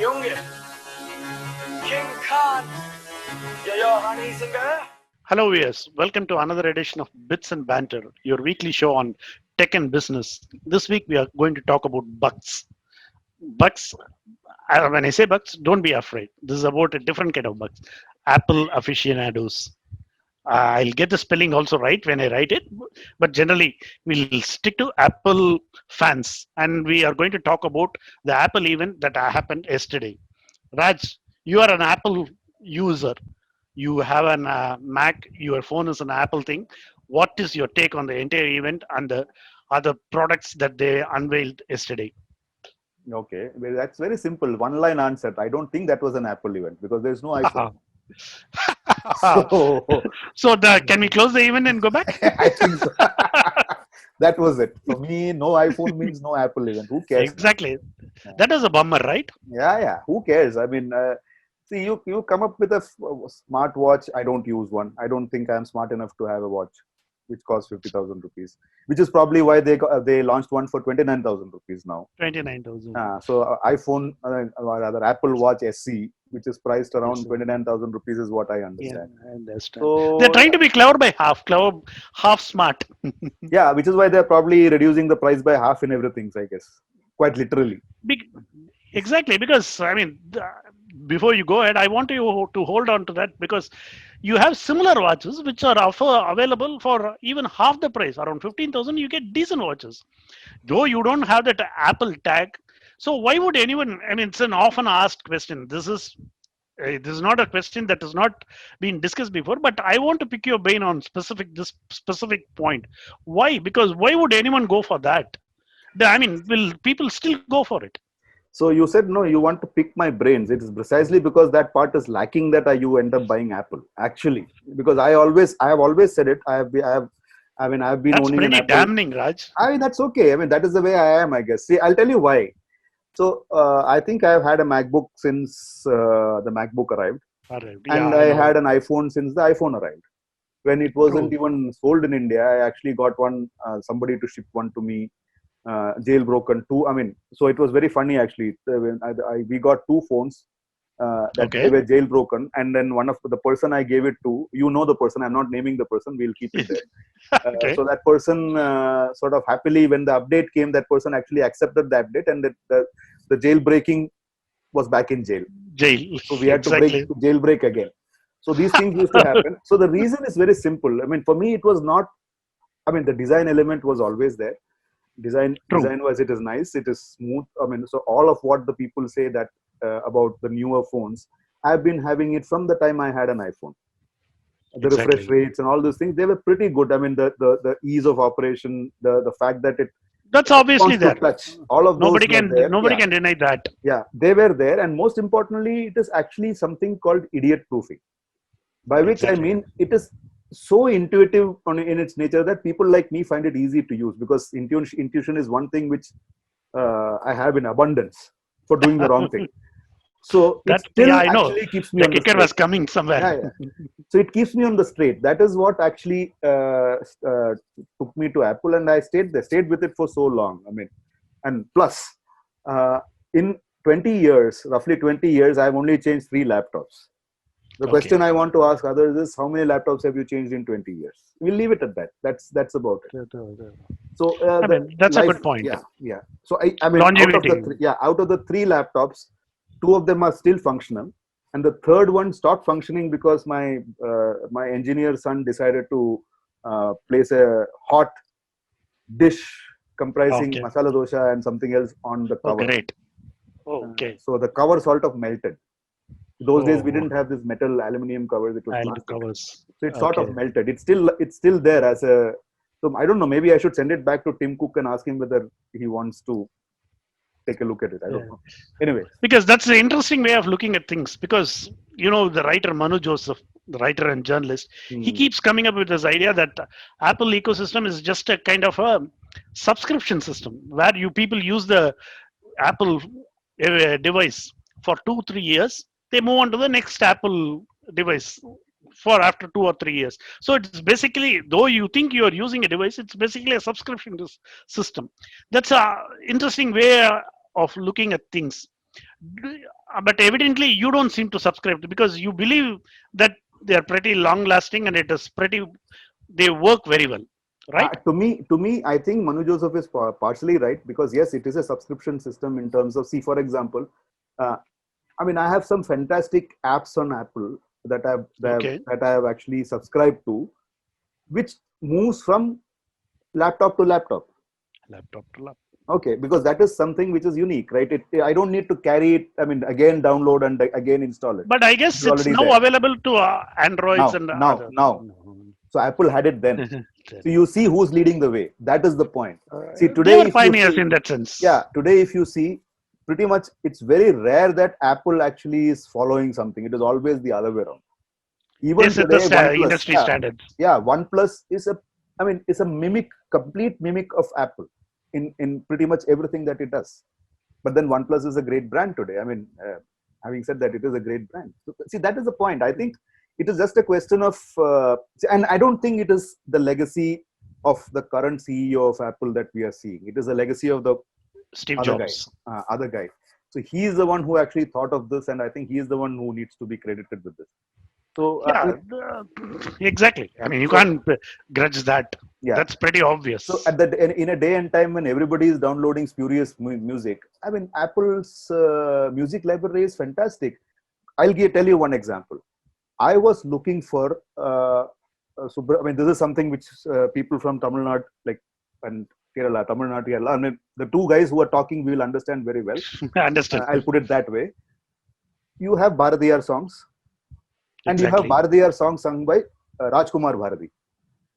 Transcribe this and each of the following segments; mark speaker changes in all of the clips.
Speaker 1: Junge. King Khan. Ja, honey singer.
Speaker 2: Hello, viewers. Welcome to another edition of Bits and Banter, your weekly show on tech and business. This week we are going to talk about bugs. Bugs, when I say bugs, don't be afraid. This is about a different kind of bugs. Apple aficionados. I'll get the spelling also right when I write it, but generally we'll stick to Apple fans, and we are going to talk about the Apple event that happened yesterday. Raj, you are an Apple user. You have an Mac. Your phone is an Apple thing. What is your take on the entire event and the other products that they unveiled yesterday?
Speaker 3: Okay, well, that's very simple. One line answer. I don't think that was an Apple event because there's no iPhone. So
Speaker 2: Can we close the event and go back?
Speaker 3: I think so. That was it. For me, no iPhone means no Apple event. Who cares?
Speaker 2: Exactly. That is a bummer, right?
Speaker 3: Yeah. Who cares? I mean, see, you come up with a smart watch. I don't use one. I don't think I'm smart enough to have a watch which costs 50,000 rupees, which is probably why they launched one for 29,000 rupees now.
Speaker 2: 29,000.
Speaker 3: So iPhone, or rather Apple Watch SE, which is priced around 29,000 rupees, is what I understand.
Speaker 2: Yeah, I understand.
Speaker 3: So
Speaker 2: They're trying to be clever by half smart.
Speaker 3: yeah, which is why they're probably reducing the price by half in everything, I guess, quite literally.
Speaker 2: Exactly, because I mean, before you go ahead, I want you to hold on to that because you have similar watches which are available for even half the price, around 15,000. You get decent watches, though you don't have that Apple tag. So why would anyone? I mean, it's an often asked question. This is not a question that has not been discussed before, but I want to pick your brain on this specific point. Why? Because why would anyone go for that? I mean, will people still go for it?
Speaker 3: So you said no, you want to pick my brains. It is precisely because that part is lacking that you end up buying Apple. Actually, because I have always said it. I've been
Speaker 2: That's
Speaker 3: owning an
Speaker 2: pretty
Speaker 3: Apple.
Speaker 2: damning, Raj.
Speaker 3: I mean, that's okay. I mean, that is the way I am, I guess. See, I'll tell you why. So I think I've had a MacBook since the MacBook arrived, and I had an iPhone since the iPhone arrived. When it wasn't even sold in India, I actually got one. Somebody to ship one to me, jailbroken too. I mean, so it was very funny actually. We got two phones that they were jailbroken, and then one of the person I gave it to, the person. I'm not naming the person. We'll keep it there. So that person sort of happily, when the update came, that person actually accepted the update, and the jailbreaking was back in jail. So we had to jailbreak again. So these things used to happen. So the reason is very simple. I mean, for me, it was not. I mean, the design element was always there. Design wise, it is nice. It is smooth. I mean, so all of what the people say that about the newer phones, I've been having it from the time I had an iPhone. The refresh rates and all those things, they were pretty good. I mean, the ease of operation, the fact that
Speaker 2: that's obviously there.
Speaker 3: Touch, all of
Speaker 2: nobody
Speaker 3: those
Speaker 2: can can deny that.
Speaker 3: Yeah, they were there, and most importantly, it is actually something called idiot proofing, by which I mean it is so intuitive in its nature that people like me find it easy to use, because intuition is one thing which I have in abundance for doing the wrong thing. So it still actually keeps me on the straight.
Speaker 2: Was coming somewhere.
Speaker 3: So it keeps me on the straight. That is what actually took me to Apple, and I stayed with it for so long. I mean, and plus, in 20 years, roughly 20 years, I've only changed 3 laptops. The question I want to ask others is, how many laptops have you changed in 20 years? We'll leave it at that. That's about it. So
Speaker 2: that's a good point.
Speaker 3: Yeah. So I mean, out of the 3 laptops, 2 of them are still functional, and the third one stopped functioning because my engineer son decided to place a hot dish comprising masala dosha and something else on the cover. So the cover sort of melted. Those days we didn't have this metal aluminum covers. It was plastic. Covers. So it sort of melted. It's still there as a. So I don't know. Maybe I should send it back to Tim Cook and ask him whether he wants to take a look at it. I don't know. Anyway,
Speaker 2: because that's the interesting way of looking at things. Because the writer Manu Joseph, the writer and journalist, he keeps coming up with this idea that Apple ecosystem is just a kind of a subscription system where people use the Apple device for 2-3 years. They move on to the next Apple device for after 2 or 3 years. So it's basically, though you think you are using a device, it's basically a subscription system. That's an interesting way of looking at things. But evidently you don't seem to subscribe because you believe that they are pretty long lasting and it is pretty, they work very well, right?
Speaker 3: To me, I think Manu Joseph is partially right because yes, it is a subscription system in terms of, see, for example, uh, I mean, I have some fantastic apps on Apple
Speaker 2: Okay.
Speaker 3: that I have actually subscribed to, which moves from laptop to laptop.
Speaker 2: Laptop to laptop.
Speaker 3: Okay, because that is something which is unique, right? I don't need to carry it. I mean, again, download and again install it.
Speaker 2: But I
Speaker 3: It's
Speaker 2: guess it's
Speaker 3: already
Speaker 2: now
Speaker 3: there
Speaker 2: available to Androids
Speaker 3: now.
Speaker 2: and
Speaker 3: Now,
Speaker 2: other.
Speaker 3: now. So Apple had it then. So
Speaker 2: Correct.
Speaker 3: you see who's leading the way. That is the point. See,
Speaker 2: They
Speaker 3: today,
Speaker 2: were
Speaker 3: if you
Speaker 2: pioneers
Speaker 3: see,
Speaker 2: in that sense.
Speaker 3: yeah, today, if you see, pretty much it's very rare that Apple actually is following something. It is always the other way around.
Speaker 2: They
Speaker 3: Even
Speaker 2: set the
Speaker 3: today, OnePlus,
Speaker 2: industry standards.
Speaker 3: OnePlus is I mean, it's a complete mimic of Apple in pretty much everything that it does. But then OnePlus is a great brand today. I mean, having said that, it is a great brand. So, see, that is the point. I think it is just a question of, and I don't think it is the legacy of the current CEO of Apple that we are seeing. It is a legacy of the
Speaker 2: Steve
Speaker 3: other guy,
Speaker 2: Jobs.
Speaker 3: other guy. So he is the one who actually thought of this, and I think he is the one who needs to be credited with this. So,
Speaker 2: Yeah, exactly. I mean, you
Speaker 3: so
Speaker 2: can't grudge that.
Speaker 3: yeah.
Speaker 2: That's pretty
Speaker 3: So
Speaker 2: obvious.
Speaker 3: at that, in a day and time when everybody is downloading spurious music, I mean, Apple's music library is fantastic. Tell you one example. I was looking for, I mean, this is something which people from Tamil Nadu, like, and Kerala, Tamil Nadu, Kerala, I mean, the two guys who are talking, we will understand very well.
Speaker 2: Understood.
Speaker 3: I'll put it that way. You have Bharatiyar songs, and you have
Speaker 2: Exactly.
Speaker 3: Bharatiyar songs sung by Rajkumar Bharati,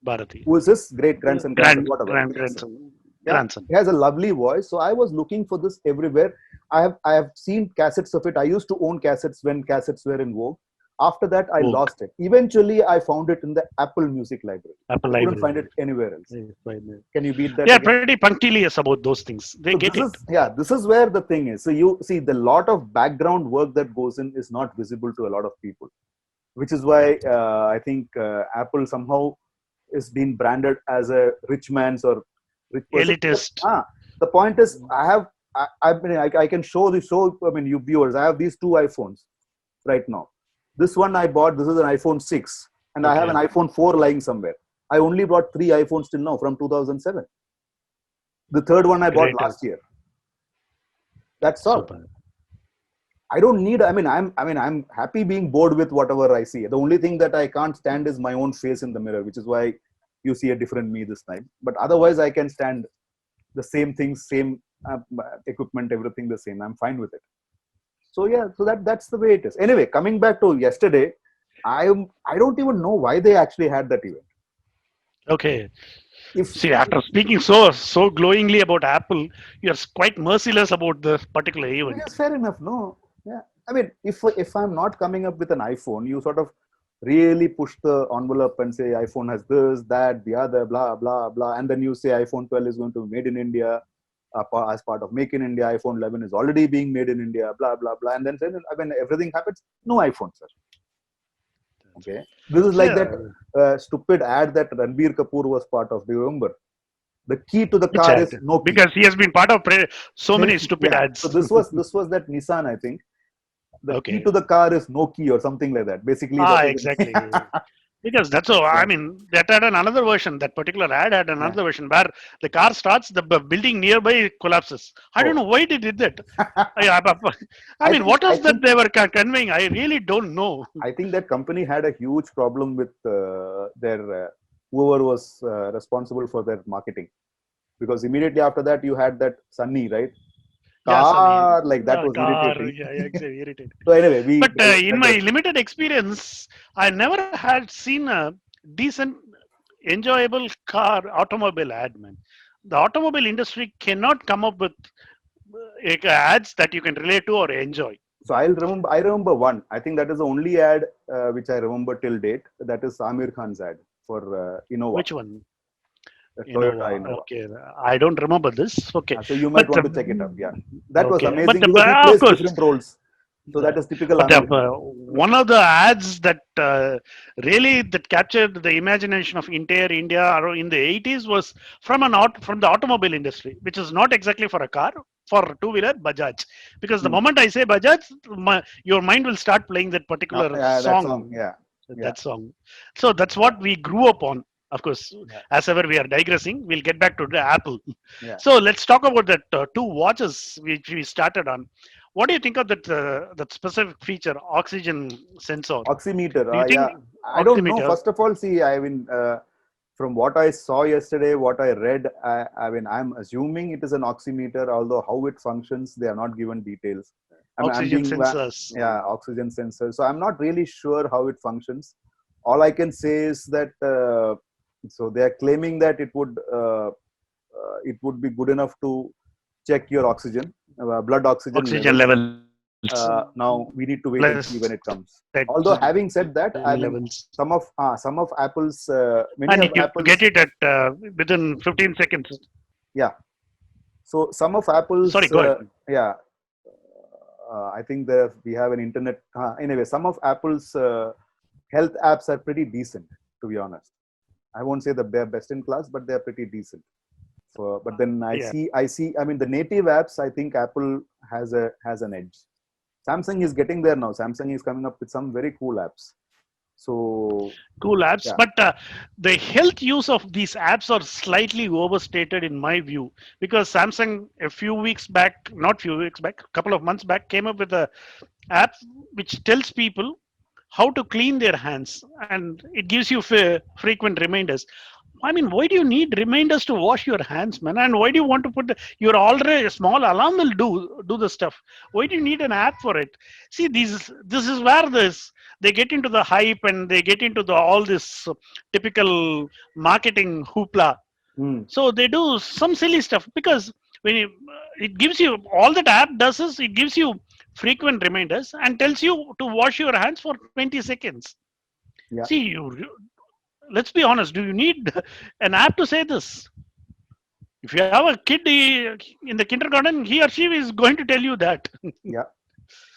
Speaker 2: Bharati.
Speaker 3: who is his great grandson, whatever. Grandson. Yeah,
Speaker 2: Grandson.
Speaker 3: he has a lovely voice. So I was looking for this everywhere. I have seen cassettes of it. I used to own cassettes when cassettes were in vogue. After that, I
Speaker 2: Vogue.
Speaker 3: lost it. Eventually, I found it in the Apple Music Library.
Speaker 2: Apple
Speaker 3: I couldn't find
Speaker 2: Library.
Speaker 3: it anywhere else.
Speaker 2: Yes, fine, yeah.
Speaker 3: Can you beat
Speaker 2: They
Speaker 3: that
Speaker 2: are
Speaker 3: again?
Speaker 2: pretty punctilious about those things. They
Speaker 3: So
Speaker 2: get it.
Speaker 3: this is where the thing is. So you see, the lot of background work that goes in is not visible to a lot of people, which is why I think Apple somehow is being branded as a rich man's or rich person.
Speaker 2: Elitist.
Speaker 3: The point is, I can show the show. I mean, you viewers, I have these two iPhones right now. This one I bought. This is an iPhone 6, and I have an
Speaker 2: Okay.
Speaker 3: iPhone 4 lying somewhere. I only bought 3 iPhones till now from 2007. The third one I bought
Speaker 2: Great.
Speaker 3: last year. That's all.
Speaker 2: Super.
Speaker 3: I don't need. I'm happy being bored with whatever I see. The only thing that I can't stand is my own face in the mirror, which is why you see a different me this time. But otherwise, I can stand the same things, same equipment, everything the same. I'm fine with it. So yeah, so that's the way it is. Anyway, coming back to yesterday, I don't even know why they actually had that event.
Speaker 2: Okay.
Speaker 3: If
Speaker 2: See, after speaking so glowingly about Apple, you're quite merciless about the particular
Speaker 3: which
Speaker 2: event.
Speaker 3: is fair enough, no? Yeah, I mean, if I'm not coming up with an iPhone, you sort of really push the envelope and say iPhone has this, that, the other, blah blah blah, and then you say iPhone 12 is going to be made in India. As part of Make in India, iPhone 11 is already being made in India, blah blah blah, and then when everything happens, no iPhone, sir. Okay, this is like that
Speaker 2: Yeah.
Speaker 3: stupid ad that Ranbir Kapoor was part of. Do you remember? The key to the
Speaker 2: Which
Speaker 3: car
Speaker 2: ad?
Speaker 3: is no key.
Speaker 2: Because he has been part of so many stupid
Speaker 3: Yeah. So
Speaker 2: ads.
Speaker 3: this was that Nissan, I think. The key
Speaker 2: Okay.
Speaker 3: to the car is no key or something like that. Basically, that is.
Speaker 2: Exactly. Because that's so. I
Speaker 3: Yeah.
Speaker 2: mean, that had another version. That particular ad had
Speaker 3: Yeah.
Speaker 2: another version where the car starts, the building nearby collapses. I don't
Speaker 3: Oh.
Speaker 2: know why they did that. I mean, what
Speaker 3: I
Speaker 2: was that
Speaker 3: think
Speaker 2: they were conveying? I really don't know.
Speaker 3: I think that company had a huge problem with their whoever was responsible for their marketing, because immediately after that you had that Sunny, right?
Speaker 2: Yeah, Sunny.
Speaker 3: Car, like that was
Speaker 2: Car.
Speaker 3: irritating.
Speaker 2: Yeah, exactly. Irritating.
Speaker 3: So anyway, we
Speaker 2: But in my
Speaker 3: digress.
Speaker 2: limited experience, I never had seen a decent, enjoyable car automobile ad, man. The automobile industry cannot come up with ads that you can relate to or enjoy.
Speaker 3: So I remember one. I think that is the only ad which I remember till date. That is Amir Khan's ad for Innova,
Speaker 2: Which one?
Speaker 3: Toyota
Speaker 2: Innova.
Speaker 3: Innova.
Speaker 2: Okay, I don't remember this. Okay,
Speaker 3: So you might
Speaker 2: but
Speaker 3: want to check it out. Yeah, that was
Speaker 2: okay, but
Speaker 3: amazing because he
Speaker 2: of
Speaker 3: plays
Speaker 2: course,
Speaker 3: different roles. So that is typical
Speaker 2: but
Speaker 3: Amir Khan.
Speaker 2: one of the ads that really that captured the imagination of entire India in the 80s was from from the automobile industry, which is not exactly for a car. for two-wheeler, Bajaj. Because the
Speaker 3: Hmm.
Speaker 2: moment I say Bajaj, your mind will start playing that particular
Speaker 3: Yeah, that song.
Speaker 2: song.
Speaker 3: Yeah, yeah,
Speaker 2: That song. So that's what we grew up on. Of course,
Speaker 3: yeah,
Speaker 2: as ever we are digressing, we'll get back to the Apple.
Speaker 3: yeah.
Speaker 2: So let's talk about that two watches which we started on. What do you think of that specific feature, oxygen sensor?
Speaker 3: Oximeter.
Speaker 2: Do you
Speaker 3: Yeah,
Speaker 2: think
Speaker 3: I don't know.
Speaker 2: oximeter,
Speaker 3: First of all, see, I mean, from what I saw yesterday, what I read, I mean, I'm assuming it is an oximeter. Although how it functions, they are not given details. I mean, I'm
Speaker 2: oxygen
Speaker 3: being,
Speaker 2: sensors?
Speaker 3: yeah, oxygen sensor. So I'm not really sure how it functions. All I can say is that so they are claiming that it would be good enough to check your oxygen, blood oxygen
Speaker 2: Oxygen
Speaker 3: levels.
Speaker 2: levels
Speaker 3: Now we need to wait and see
Speaker 2: plus
Speaker 3: when it comes.
Speaker 2: that
Speaker 3: Although having said that, I mean,
Speaker 2: levels,
Speaker 3: some of Apple's many
Speaker 2: and
Speaker 3: of
Speaker 2: you get
Speaker 3: Apple's,
Speaker 2: it at within 15 seconds.
Speaker 3: yeah. So some of
Speaker 2: Sorry,
Speaker 3: Apple's
Speaker 2: go ahead.
Speaker 3: yeah, I think there we have an internet. Anyway, some of Apple's health apps are pretty decent, to be honest. I won't say that they're best in class, but they're pretty decent. But then
Speaker 2: Yeah,
Speaker 3: I see. I mean, the native apps. I think Apple has an edge. Samsung is getting there now. Samsung is coming up with some very cool apps. So
Speaker 2: cool apps,
Speaker 3: yeah,
Speaker 2: but the health use of these apps are slightly overstated in my view, because Samsung a few weeks back, not few weeks back, a couple of months back, came up with a app which tells people how to clean their hands, and it gives you frequent reminders. I mean, why do you need reminders to wash your hands, man? And why do you want to put your already small alarm will do the stuff? Why do you need an app for it? See, this is where this they get into the hype, and they get into the all this typical marketing hoopla.
Speaker 3: hmm,
Speaker 2: So they do some silly stuff, because when it gives you, all that app does is it gives you frequent reminders and tells you to wash your hands for 20 seconds.
Speaker 3: yeah.
Speaker 2: See, let's be honest. Do you need an app to say this? If you have a kid in the kindergarten, he or she is going to tell you that.
Speaker 3: Yeah.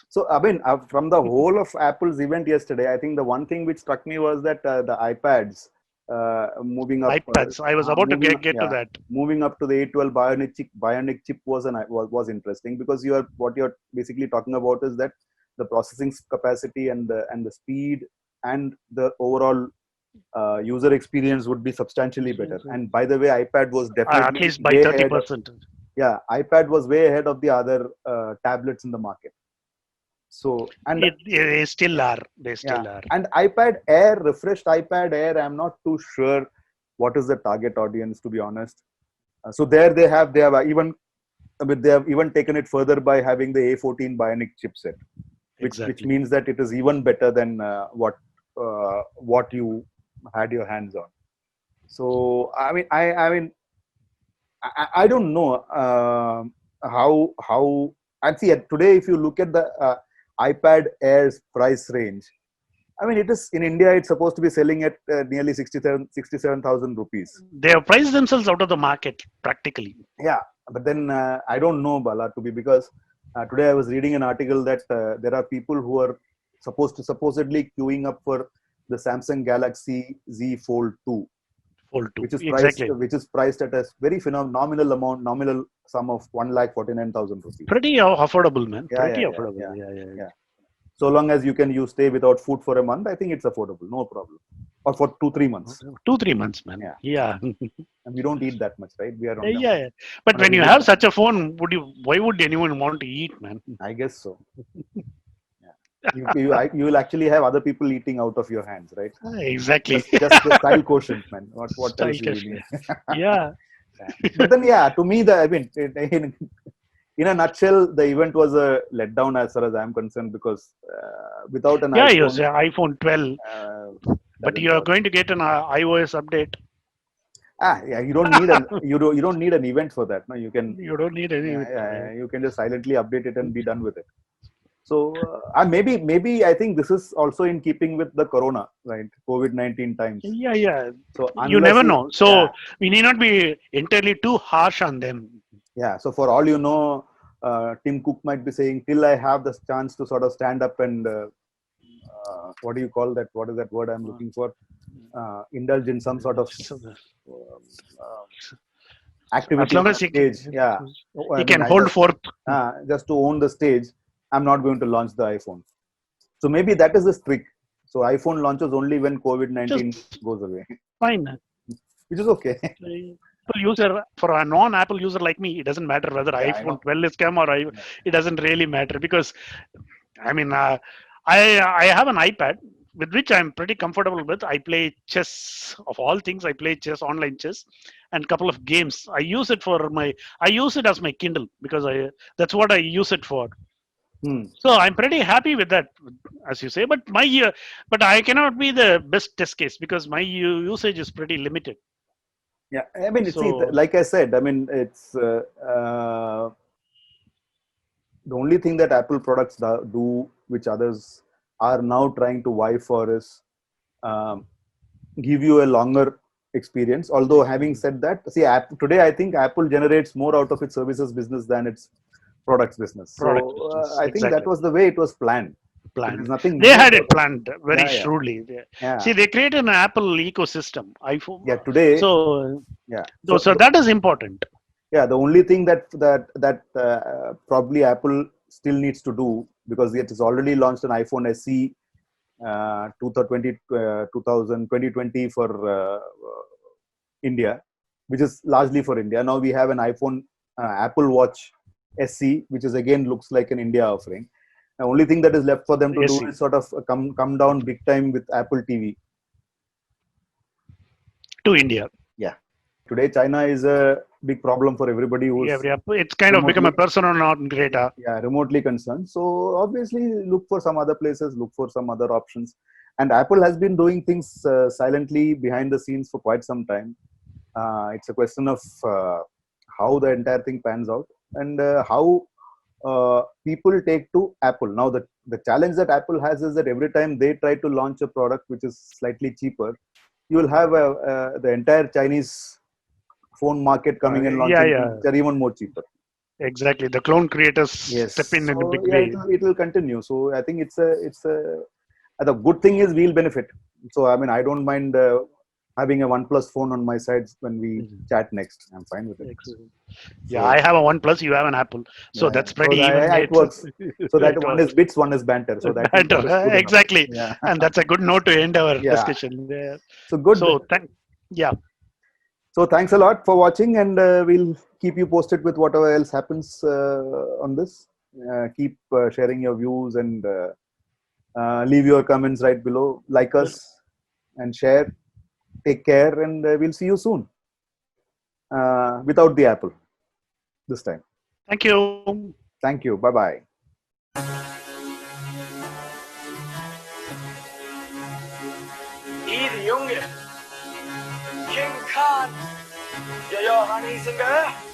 Speaker 3: So, I mean, from the whole of Apple's event yesterday, I think the one thing which struck me was that the iPads moving up,
Speaker 2: iPads. I was about to get to
Speaker 3: yeah,
Speaker 2: that.
Speaker 3: moving up to the A12 bionic chip was interesting, because what you're basically talking about is that the processing capacity and the speed and the overall user experience would be substantially better. And by the way, iPad was
Speaker 2: At
Speaker 3: definitely
Speaker 2: least by
Speaker 3: way ahead.
Speaker 2: 30%.
Speaker 3: Yeah, iPad was way ahead of the other tablets in the market. So and
Speaker 2: They still are. They
Speaker 3: yeah,
Speaker 2: still are.
Speaker 3: and iPad Air, refreshed iPad Air, I'm not too sure what is the target audience, to be honest. So there they have even, I mean, they have even taken it further by having the A14 Bionic chipset, which
Speaker 2: Exactly.
Speaker 3: means that it is even better than what you had your hands on. So I mean I don't know how and see today, if you look at the iPad Air's price range, I mean, it is in India. It's supposed to be selling at nearly 67,000 rupees.
Speaker 2: They have priced themselves out of the market practically.
Speaker 3: Yeah, but then I don't know, Bala, to be, because today I was reading an article that there are people who are supposedly queuing up for the Samsung Galaxy Z Fold 2,
Speaker 2: Fold 2.
Speaker 3: which
Speaker 2: Exactly.
Speaker 3: is priced at a very nominal sum of 1,49,000 rupees.
Speaker 2: Pretty affordable, man.
Speaker 3: Yeah,
Speaker 2: Pretty
Speaker 3: yeah, yeah,
Speaker 2: affordable.
Speaker 3: yeah,
Speaker 2: Yeah, yeah, yeah.
Speaker 3: yeah. So long as you can stay without food for a month, I think it's affordable, no problem. Or for 2-3 months.
Speaker 2: 2-3 months, man.
Speaker 3: Yeah,
Speaker 2: Yeah.
Speaker 3: and we don't eat that much, right? We are
Speaker 2: Yeah, yeah. But
Speaker 3: on a
Speaker 2: when you
Speaker 3: limit.
Speaker 2: have such a phone, why would anyone want to eat, man?
Speaker 3: I guess so. Yeah. You will actually have other people eating out of your hands, right?
Speaker 2: Exactly.
Speaker 3: Just the style quotient, man. What
Speaker 2: Style
Speaker 3: else do you
Speaker 2: question.
Speaker 3: need?
Speaker 2: Yeah.
Speaker 3: Yeah. But then, yeah, to me, I mean, in a nutshell, the event was a letdown as far as I'm concerned, because without an
Speaker 2: Yeah, yes,
Speaker 3: iPhone,
Speaker 2: yeah, iPhone 12.
Speaker 3: uh,
Speaker 2: But
Speaker 3: doesn't
Speaker 2: you are
Speaker 3: work.
Speaker 2: going to get an iOS update.
Speaker 3: Yeah, you don't need an event for that. No, you can,
Speaker 2: You don't need any.
Speaker 3: you can just silently update it and be done with it. So maybe I think this is also in keeping with the Corona, right? COVID-19 times.
Speaker 2: Yeah, yeah.
Speaker 3: So
Speaker 2: You never
Speaker 3: unless you,
Speaker 2: know.
Speaker 3: yeah,
Speaker 2: So we need not be entirely too harsh on them.
Speaker 3: yeah. So for all you know, Tim Cook might be saying, till I have the chance to sort of stand up and what do you call that? What is that word I'm looking for? Indulge in some sort of um, activity
Speaker 2: as long
Speaker 3: on
Speaker 2: as
Speaker 3: stage. Yeah,
Speaker 2: he can hold forth.
Speaker 3: Just to own the stage, I'm not going to launch the iPhone. So maybe that is the trick. So iPhone launches only when COVID-19 goes away.
Speaker 2: Fine.
Speaker 3: Which is okay.
Speaker 2: Apple user, for a non-Apple user like me, it doesn't matter whether iPhone 12 is come or it doesn't really matter, because I mean, I have an iPad with which I'm pretty comfortable with. I play chess, of all things. I play chess, online chess, and a couple of games. I use it as my Kindle, because that's what I use it for. So I'm pretty happy with that, as you say. But but I cannot be the best test case, because my usage is pretty limited.
Speaker 3: Yeah, I mean, see, like I said, I mean, it's the only thing that Apple products do, which others are now trying to vie for, is give you a longer experience. Although, having said that, see, today I think Apple generates more out of its services business than its products business. So I think that was the way it was planned.
Speaker 2: Planned.
Speaker 3: Nothing
Speaker 2: they had it planned very shrewdly.
Speaker 3: Yeah.
Speaker 2: See, they created an Apple ecosystem. iPhone.
Speaker 3: Yeah, today.
Speaker 2: So
Speaker 3: yeah.
Speaker 2: So that is important.
Speaker 3: Yeah, the only thing that probably Apple still needs to do, because it has already launched an iPhone SE 2020 for India, which is largely for India. Now we have an iPhone Apple Watch SE, which is again looks like an India offering. The only thing that is left for them to do is sort of come down big time with Apple TV
Speaker 2: to India.
Speaker 3: Yeah. Today, China is a big problem for everybody who's.
Speaker 2: It's kind of become a persona non grata.
Speaker 3: Yeah, remotely concerned. So obviously, look for some other places, look for some other options. And Apple has been doing things silently behind the scenes for quite some time. It's a question of how the entire thing pans out, and how people take to Apple. Now, the challenge that Apple has is that every time they try to launch a product which is slightly cheaper, you will have the entire Chinese phone market coming and launching things which are even more cheaper.
Speaker 2: Exactly, the clone creators step in a big way.
Speaker 3: It will continue. So I think the good thing is we'll benefit. So I mean, I don't mind having a OnePlus phone on my side when we chat next. I'm fine with it.
Speaker 2: Excellent. Yeah, I have a OnePlus, you have an Apple, so that's pretty even.
Speaker 3: It works. So that one is bits, one is banter. So that
Speaker 2: banter, exactly. And that's a good note to end our discussion.
Speaker 3: So good.
Speaker 2: So
Speaker 3: So thanks a lot for watching, and we'll keep you posted with whatever else happens on this. Keep sharing your views and leave your comments right below. Like us and share. Take care, and we'll see you soon. Without the Apple this time.
Speaker 2: Thank you.
Speaker 3: Thank you. Bye-bye.
Speaker 1: Junge, King Khan, ja, Honey Singer.